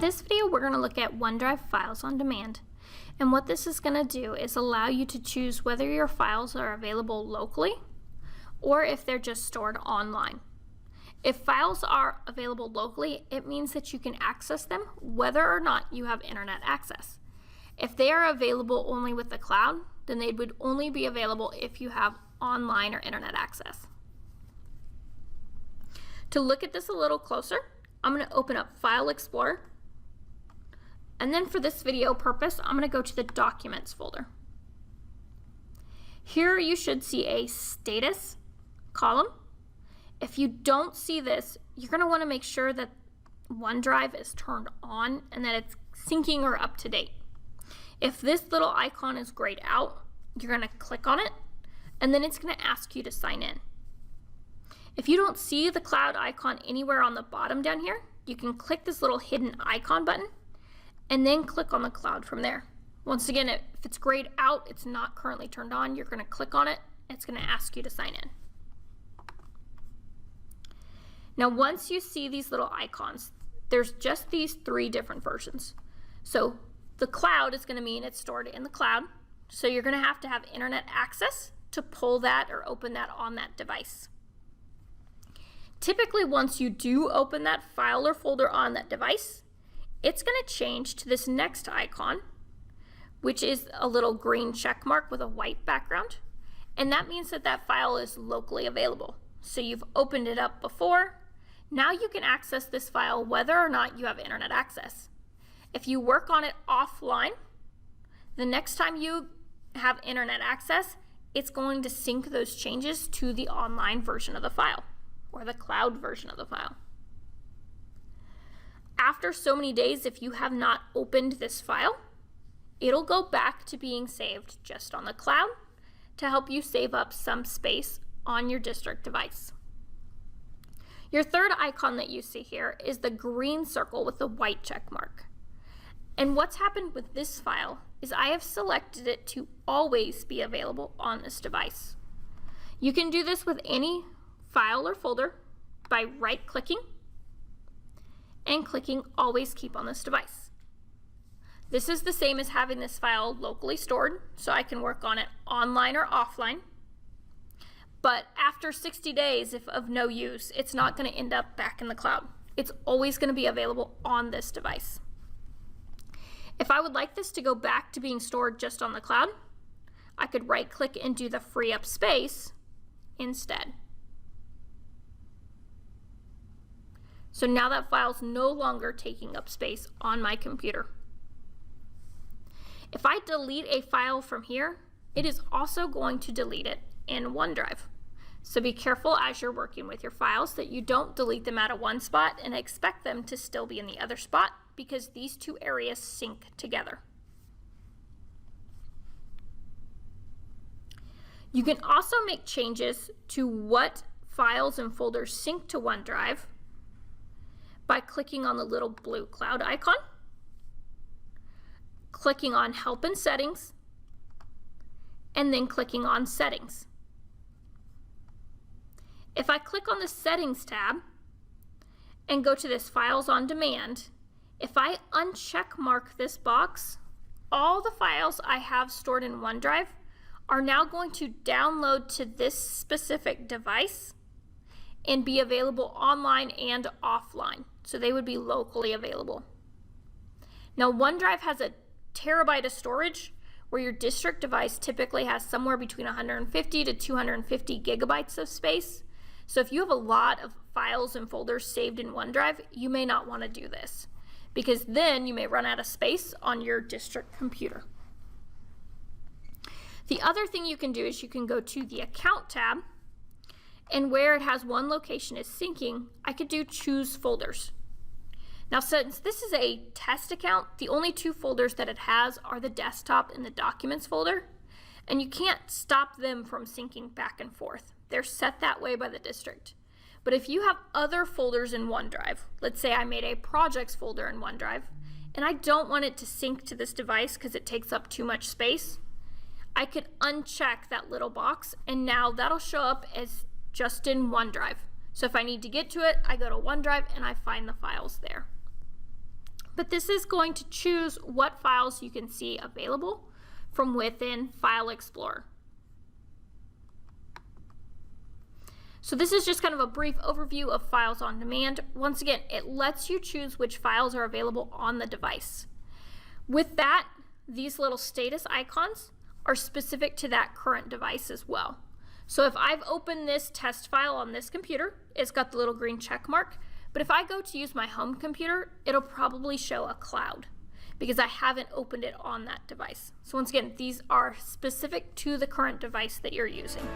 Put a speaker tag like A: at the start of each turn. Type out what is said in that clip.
A: this video, we're going to look at OneDrive Files on Demand. And what this is going to do is allow you to choose whether your files are available locally or if they're just stored online. If files are available locally, it means that you can access them whether or not you have internet access. If they are available only with the cloud, then they would only be available if you have online or internet access. To look at this a little closer, I'm going to open up File Explorer, and then for this video purpose, I'm going to go to the Documents folder. Here you should see a status column. If you don't see this, you're going to want to make sure that OneDrive is turned on and that it's syncing or up to date. If this little icon is grayed out, you're going to click on it, and then it's going to ask you to sign in. If you don't see the cloud icon anywhere on the bottom down here, you can click this little hidden icon button and then click on the cloud from there. Once again, if it's grayed out, it's not currently turned on, you're going to click on it, and it's going to ask you to sign in. Now, once you see these little icons, there's just these three different versions. So the cloud is going to mean it's stored in the cloud, so you're going to have internet access to pull that or open that on that device. Typically, once you do open that file or folder on that device, it's going to change to this next icon, which is a little green check mark with a white background, and that means that that file is locally available. So you've opened it up before. Now you can access this file whether or not you have internet access. If you work on it offline, the next time you have internet access, it's going to sync those changes to the online version of the file or the cloud version of the file. After so many days, if you have not opened this file, it'll go back to being saved just on the cloud to help you save up some space on your district device. Your third icon that you see here is the green circle with the white check mark. And what's happened with this file is I have selected it to always be available on this device. You can do this with any file or folder by right-clicking and clicking Always Keep on this device. This is the same as having this file locally stored, so I can work on it online or offline. But after 60 days of no use, it's not going to end up back in the cloud. It's always going to be available on this device. If I would like this to go back to being stored just on the cloud, I could right-click and do the free up space instead. So now that file's no longer taking up space on my computer. If I delete a file from here, it is also going to delete it in OneDrive. So be careful as you're working with your files that you don't delete them out of one spot and expect them to still be in the other spot, because these two areas sync together. You can also make changes to what files and folders sync to OneDrive by clicking on the little blue cloud icon, clicking on Help and Settings, and then clicking on Settings. If I click on the Settings tab and go to this Files on Demand, if I uncheck mark this box, all the files I have stored in OneDrive are now going to download to this specific device and be available online and offline. So they would be locally available. Now, OneDrive has a terabyte of storage, where your district device typically has somewhere between 150 to 250 gigabytes of space. So if you have a lot of files and folders saved in OneDrive, you may not want to do this, because then you may run out of space on your district computer. The other thing you can do is you can go to the Account tab, and where it has one location is syncing, I could do Choose Folders. Now, since this is a test account, the only two folders that it has are the desktop and the documents folder, and you can't stop them from syncing back and forth. They're set that way by the district. But if you have other folders in OneDrive, let's say I made a projects folder in OneDrive, and I don't want it to sync to this device because it takes up too much space, I could uncheck that little box, and now that'll show up as just in OneDrive. So if I need to get to it, I go to OneDrive and I find the files there. But this is going to choose what files you can see available from within File Explorer. So this is just kind of a brief overview of Files on Demand. Once again, it lets you choose which files are available on the device. With that, these little status icons are specific to that current device as well. So if I've opened this test file on this computer, it's got the little green check mark. But if I go to use my home computer, it'll probably show a cloud because I haven't opened it on that device. So once again, these are specific to the current device that you're using.